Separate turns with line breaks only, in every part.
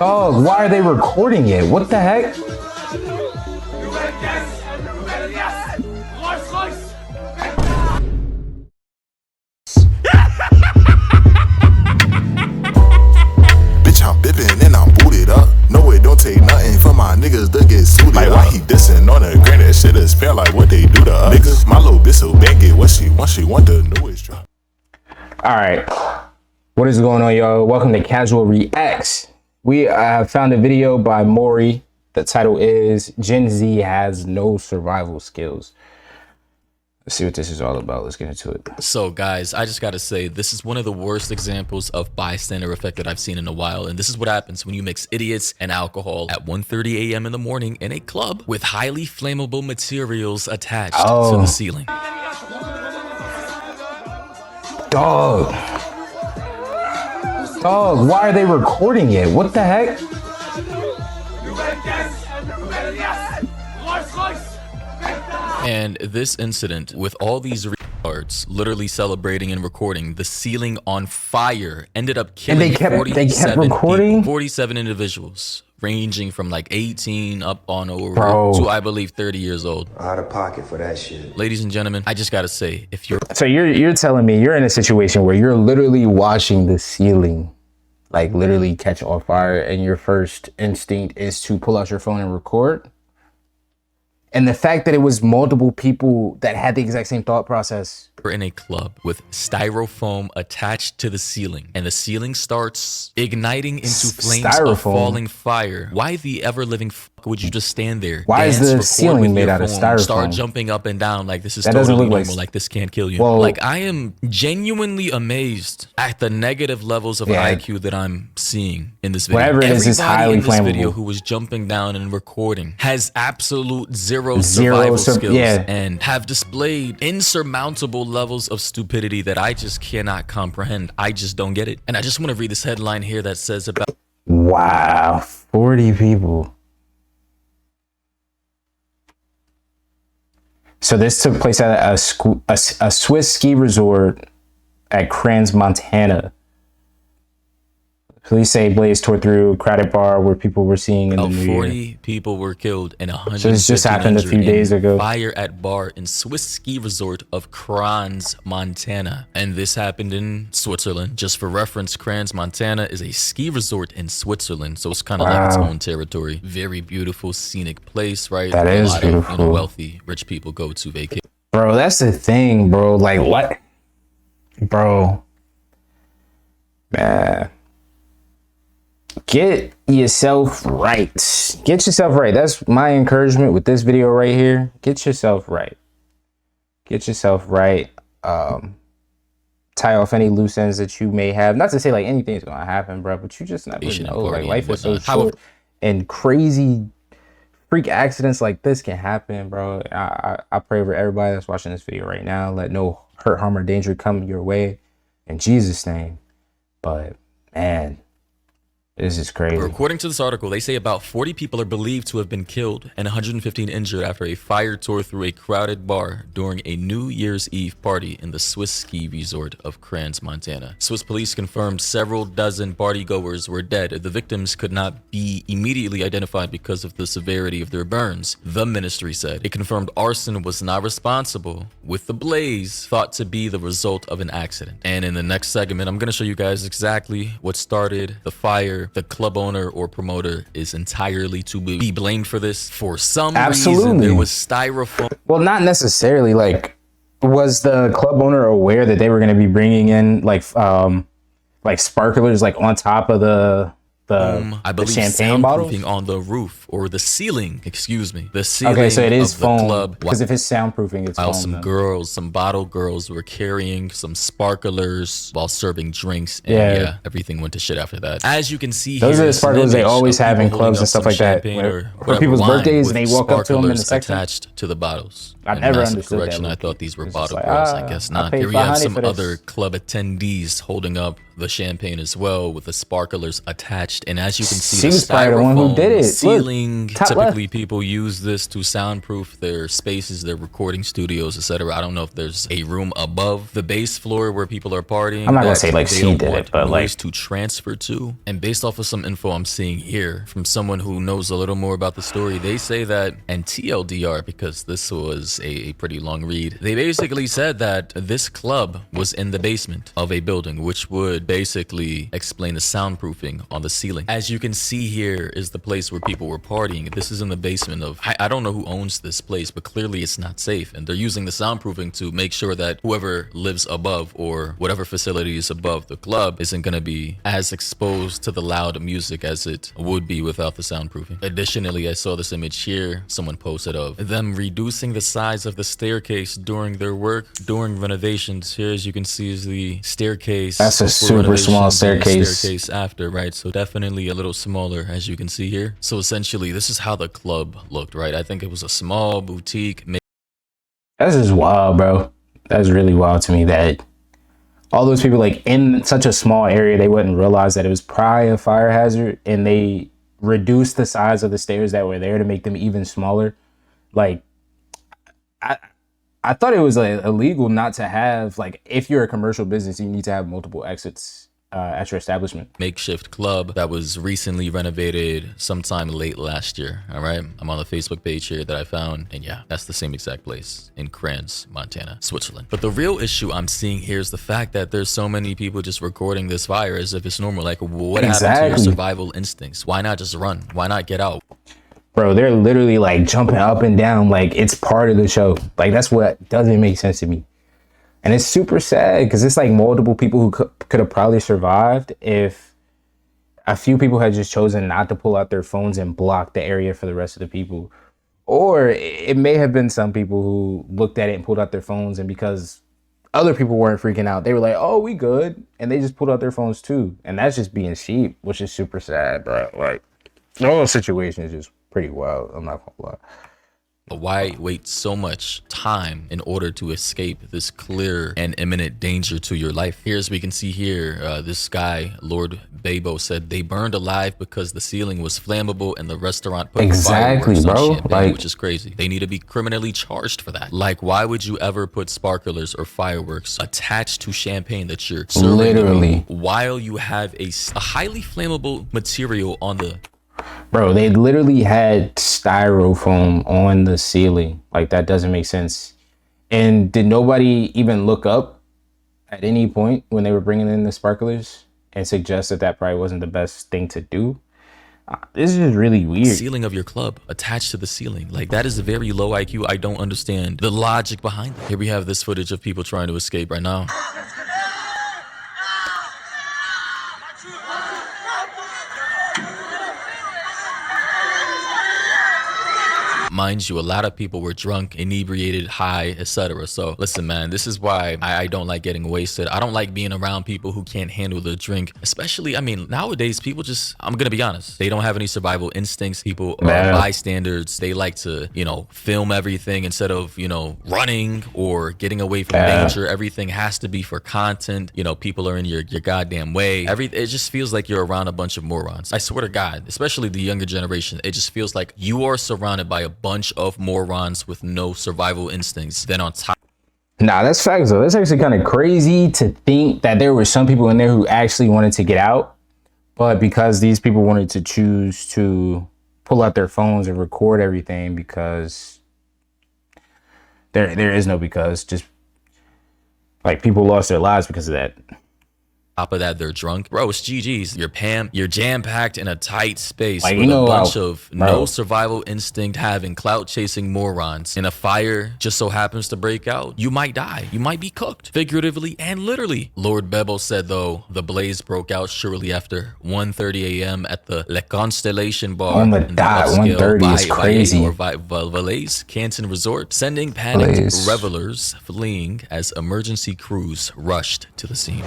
Dog, why are they recording it? What the heck?
Bitch, I'm bippin' and I'm booted up. No, it don't take nothing for my niggas to get suited like, why he dissing on the grain? That shit is spell like what they do to us. Niggas, my little bitch so bad, get what she want the newest drop.
Alright, what is going on, y'all? Welcome to Casual Reacts. We have found a video by Maury. The title is Gen Z Has No Survival Skills. Let's see what this is all about. Let's get into it.
So guys, I just gotta say, this is one of the worst examples of bystander effect that I've seen in a while. And this is what happens when you mix idiots and alcohol at 1:30 a.m. in the morning in a club with highly flammable materials attached to the ceiling.
Dog, why are they recording it? What the heck?
And this incident with all these retards literally celebrating and recording the ceiling on fire ended up killing
they kept recording?
47 individuals, ranging from like 18 up on over to I believe 30 years old.
Out of pocket for that shit.
Ladies and gentlemen, I just gotta say, if you're
you're telling me you're in a situation where you're literally watching the ceiling like literally catch on fire and your first instinct is to pull out your phone and record? And the fact that it was multiple people that had the exact same thought process.
We're in a club with styrofoam attached to the ceiling, and the ceiling starts igniting into flames of falling fire. Why the ever-living fuck would you just stand there?
Why is the ceiling made out of styrofoam?
Start jumping up and down like this is totally normal, like this can't kill you.
Well,
like, I am genuinely amazed at the negative levels of IQ that I'm seeing in this video.
Whatever it is highly
in this
flammable.
video who was jumping down and recording has absolute zero survival skills and have displayed insurmountable levels of stupidity that I just cannot comprehend. I just don't get it. And I just want to read this headline here that says about...
Wow, 40 people. So this took place at a Swiss ski resort at Crans, Montana. Police say blaze tore through a crowded bar where people were seeing in the new
40
year.
people were killed and 100.
So this just happened a few days ago.
Fire at bar in Swiss ski resort of Crans, Montana, and this happened in Switzerland. Just for reference, Crans, Montana is a ski resort in Switzerland, so it's kind of like its own territory. Very beautiful, scenic place, right?
That is beautiful.
Of, you know, wealthy, rich people go to vacation.
Bro, that's the thing, bro. Like what, bro? Man. Get yourself right. Get yourself right. That's my encouragement with this video right here. Get yourself right. Get yourself right. Tie off any loose ends that you may have. Not to say like anything's gonna happen, bro, but you just never know. Like life is so short, and crazy freak accidents like this can happen, bro. I pray for everybody that's watching this video right now. Let no hurt, harm, or danger come your way in Jesus' name. But man, this is crazy.
According to this article, they say about 40 people are believed to have been killed and 115 injured after a fire tore through a crowded bar during a New Year's Eve party in the Swiss ski resort of Crans, Montana. Swiss police confirmed several dozen partygoers were dead. The victims could not be immediately identified because of the severity of their burns, the ministry said. It confirmed arson was not responsible, with the blaze thought to be the result of an accident. And in the next segment, I'm going to show you guys exactly what started the fire. The club owner or promoter is entirely to be blamed for this. For some reason, there was styrofoam.
Well, not necessarily. Like, was the club owner aware that they were going to be bringing in like sparklers like on top of the
I believe
champagne bottles
on the roof or the ceiling, excuse me, the ceiling.
Okay, so it is
of
foam,
the club.
because if it's soundproofing, it's
while
foam.
some bottle girls were carrying some sparklers while serving drinks, and yeah, everything went to shit after that. As you can see,
those are the sparklers they always have in clubs and stuff like that for people's birthdays, and they walk up to them in the section
attached to the bottles.
I never understood that.
I thought these were bottle girls. I guess not. Here we have some other club attendees holding up the champagne as well with the sparklers attached. And as you can see,
She
the
was probably the one who did it.
ceiling,
Look, top
typically
left.
people use this to soundproof their spaces, their recording studios, etc. I don't know if there's a room above the base floor where people are partying.
I'm not gonna say like
they
she
don't
did
want
it, but like
noise to transfer to. And based off of some info I'm seeing here from someone who knows a little more about the story, they say that, and TLDR, because this was a pretty long read, they basically said that this club was in the basement of a building, which would basically explain the soundproofing on the ceiling. As you can see, here is the place where people were partying. This is in the basement of, I don't know who owns this place, but clearly it's not safe. And they're using the soundproofing to make sure that whoever lives above or whatever facility is above the club isn't going to be as exposed to the loud music as it would be without the soundproofing. Additionally, I saw this image here someone posted of them reducing the size of the staircase during their work, during renovations. Here, as you can see, is the staircase.
That's a super small staircase.
Staircase after, right? So definitely a little smaller, as you can see here. So essentially, this is how the club looked, right? I think it was a small boutique.
That's just wild, bro. That's really wild to me that all those people, like, in such a small area, they wouldn't realize that it was probably a fire hazard, and they reduced the size of the stairs that were there to make them even smaller. Like, I thought it was illegal not to have, like, if you're a commercial business, you need to have multiple exits at your establishment.
Makeshift club that was recently renovated sometime late last year. All right, I'm on the Facebook page here that I found, and yeah, that's the same exact place in Crans, Montana, Switzerland. But the real issue I'm seeing here is the fact that there's so many people just recording this fire as if it's normal. Like, what happened to your survival instincts? Why not just run? Why not get out?
Bro, they're literally like jumping up and down like it's part of the show. Like, that's what doesn't make sense to me. And it's super sad because it's like multiple people who could have probably survived if a few people had just chosen not to pull out their phones and block the area for the rest of the people. Or it may have been some people who looked at it and pulled out their phones, and because other people weren't freaking out, they were like, oh, we good. And they just pulled out their phones too. And that's just being sheep, which is super sad, bro. Like, the whole situation is just pretty wild. I'm not gonna lie.
Why wait so much time in order to escape this clear and imminent danger to your life? Here, as we can see here, this guy, Lord Babo, said they burned alive because the ceiling was flammable and the restaurant put fireworks on champagne, like, which is crazy. They need to be criminally charged for that. Like, why would you ever put sparklers or fireworks attached to champagne that you're serving
literally
while you have a highly flammable material on the...
Bro, they literally had styrofoam on the ceiling. Like, that doesn't make sense. And did nobody even look up at any point when they were bringing in the sparklers and suggest that that probably wasn't the best thing to do? This is just really weird.
Ceiling of your club attached to the ceiling. Like, that is a very low IQ. I don't understand the logic behind it. Here we have this footage of people trying to escape right now. Mind you, a lot of people were drunk, inebriated, high, etc. So listen, man, this is why I don't like getting wasted. I don't like being around people who can't handle the drink. Especially, I mean, nowadays, people just, I'm gonna be honest, they don't have any survival instincts. People are bystanders. They like to, you know, film everything instead of, you know, running or getting away from danger. Everything has to be for content. You know, people are in your goddamn way. It just feels like you're around a bunch of morons. I swear to God, especially the younger generation, it just feels like you are surrounded by a bunch of morons with no survival instincts. Then on top,
nah, that's facts though. That's actually kind of crazy to think that there were some people in there who actually wanted to get out, but because these people wanted to choose to pull out their phones and record everything, because there is no because, just like people lost their lives because of that.
Top of that, they're drunk. Bro, it's GG's. You're jam-packed in a tight space,
like,
with a bunch of no survival instinct having, clout chasing morons. And a fire just so happens to break out, you might die. You might be cooked, figuratively and literally. Lord Bebo said, though, the blaze broke out shortly after 1:30 a.m. at the Le Constellation Bar
on the dot. 1:30 is crazy.
Or Valais Canton Resort, sending panicked revelers fleeing as emergency crews rushed to the scene.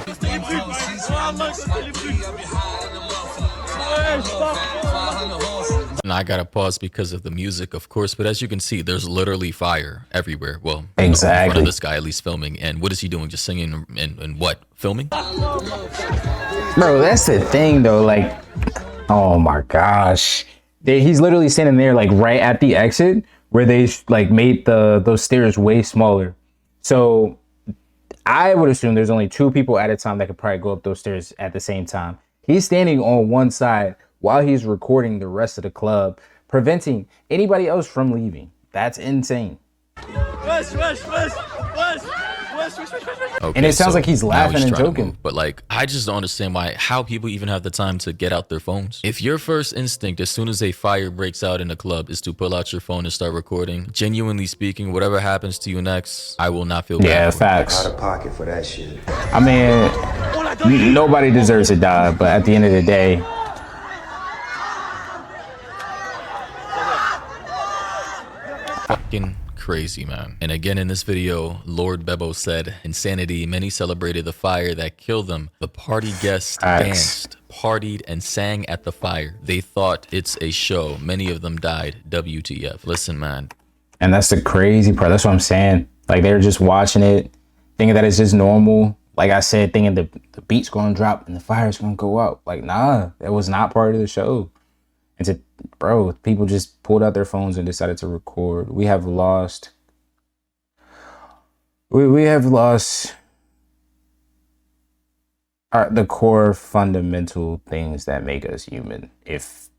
And I gotta pause because of the music, of course, but as you can see, there's literally fire everywhere. Well,
exactly.
In front of this guy, at least filming. And what is he doing? Just singing and what? Filming?
Bro, that's the thing though. Like, oh my gosh, he's literally standing there, like right at the exit where they like made those stairs way smaller. So I would assume there's only 2 people at a time that could probably go up those stairs at the same time. He's standing on one side while he's recording the rest of the club, preventing anybody else from leaving. That's insane.
Okay,
and it sounds like he's laughing and joking.
But like, I just don't understand how people even have the time to get out their phones. If your first instinct as soon as a fire breaks out in a club is to pull out your phone and start recording, genuinely speaking, whatever happens to you next, I will not feel bad.
Yeah, facts.
Out of pocket for that shit.
I mean, nobody deserves to die, but at the end of the day,
fucking crazy, man. And again, in this video, Lord Bebo said, insanity, many celebrated the fire that killed them. The party guests danced, partied, and sang at the fire. They thought it's a show. Many of them died. WTF. Listen, man.
And that's the crazy part. That's what I'm saying. Like, they're just watching it, thinking that it's just normal. Like I said, thinking the beat's gonna drop and the fire's gonna go up. Like, nah, that was not part of the show. And bro, people just pulled out their phones and decided to record. We have lost the core fundamental things that make us human. If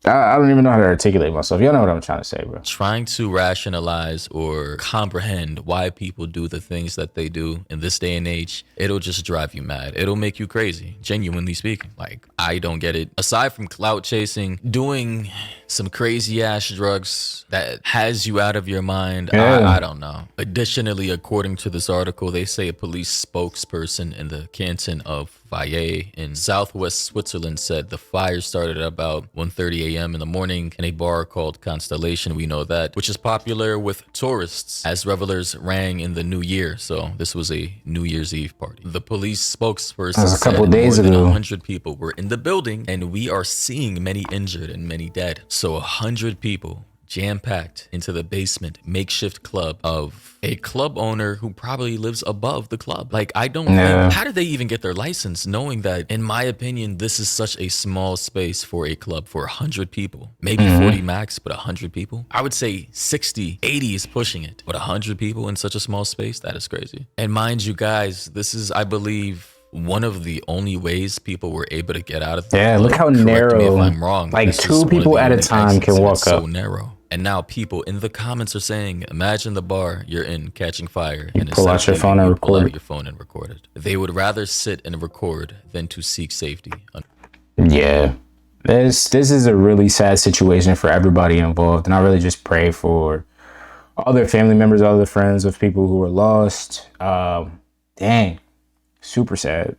I don't even know how to articulate myself. Y'all know what I'm trying to say, bro.
Trying to rationalize or comprehend why people do the things that they do in this day and age, it'll just drive you mad. It'll make you crazy, genuinely speaking. Like, I don't get it. Aside from clout chasing, doing some crazy ass drugs that has you out of your mind, I don't know. Additionally, according to this article, they say a police spokesperson in the canton of Valle in southwest Switzerland said the fire started at about 1:30 a.m. in the morning in a bar called Constellation, we know that, which is popular with tourists as revelers rang in the new year. So this was a New Year's Eve party. The police spokesperson said more than 100 people were in the building, and we are seeing many injured and many dead. So 100 people jam-packed into the basement makeshift club of a club owner who probably lives above the club. Like, I don't think, how did they even get their license, knowing that, in my opinion, this is such a small space for a club for 100 people, maybe 40 max, but 100 people. I would say 60, 80 is pushing it, but 100 people in such a small space, that is crazy. And mind you guys, this is, I believe, one of the only ways people were able to get out of the club.
Look how narrow.
Correct me if I'm wrong.
Like, 2 people at a time can walk up.
So narrow. And now people in the comments are saying, imagine the bar you're in catching fire and
pull out your phone and
record it. They would rather sit and record than to seek safety.
Yeah. This is a really sad situation for everybody involved. And I really just pray for all their family members, all their friends of people who were lost. Dang. Super sad.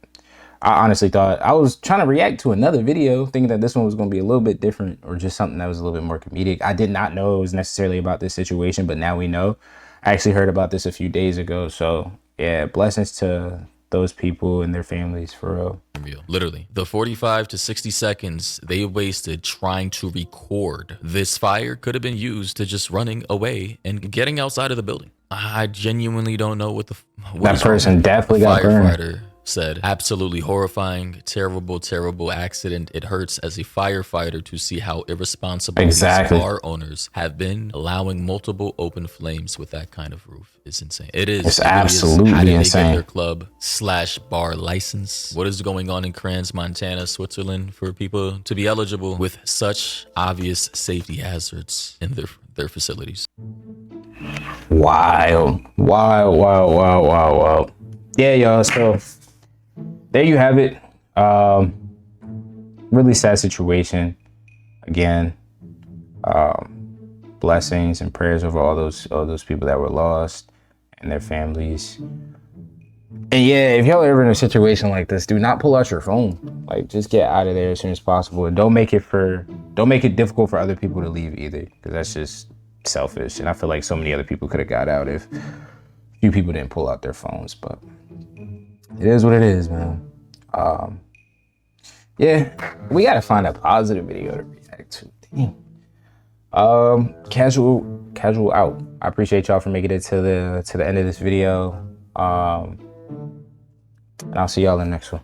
I honestly thought I was trying to react to another video thinking that this one was going to be a little bit different or just something that was a little bit more comedic. I did not know it was necessarily about this situation, but now we know. I actually heard about this a few days ago. So yeah, blessings to those people and their families, for real.
Literally, the 45 to 60 seconds they wasted trying to record this fire could have been used to just running away and getting outside of the building. I genuinely don't know what
that person definitely got burned.
Said, absolutely horrifying, terrible accident. It hurts as a firefighter to see how irresponsible these bar owners have been. Allowing multiple open flames with that kind of roof is insane. It's
absolutely
insane. How did they
insane.
get their club/bar license? What is going on in Crans, Montana, Switzerland for people to be eligible with such obvious safety hazards in their facilities?
Wild. Yeah, y'all. So there you have it. Really sad situation. Again, blessings and prayers over all those people that were lost and their families. And yeah, if y'all are ever in a situation like this, do not pull out your phone. Like, just get out of there as soon as possible. And don't make it difficult for other people to leave either, because that's just selfish. And I feel like so many other people could have got out if few people didn't pull out their phones. But it is what it is, man. Yeah, we gotta find a positive video to react to. Dang. Casual out. I appreciate y'all for making it to the end of this video. And I'll see y'all in the next one.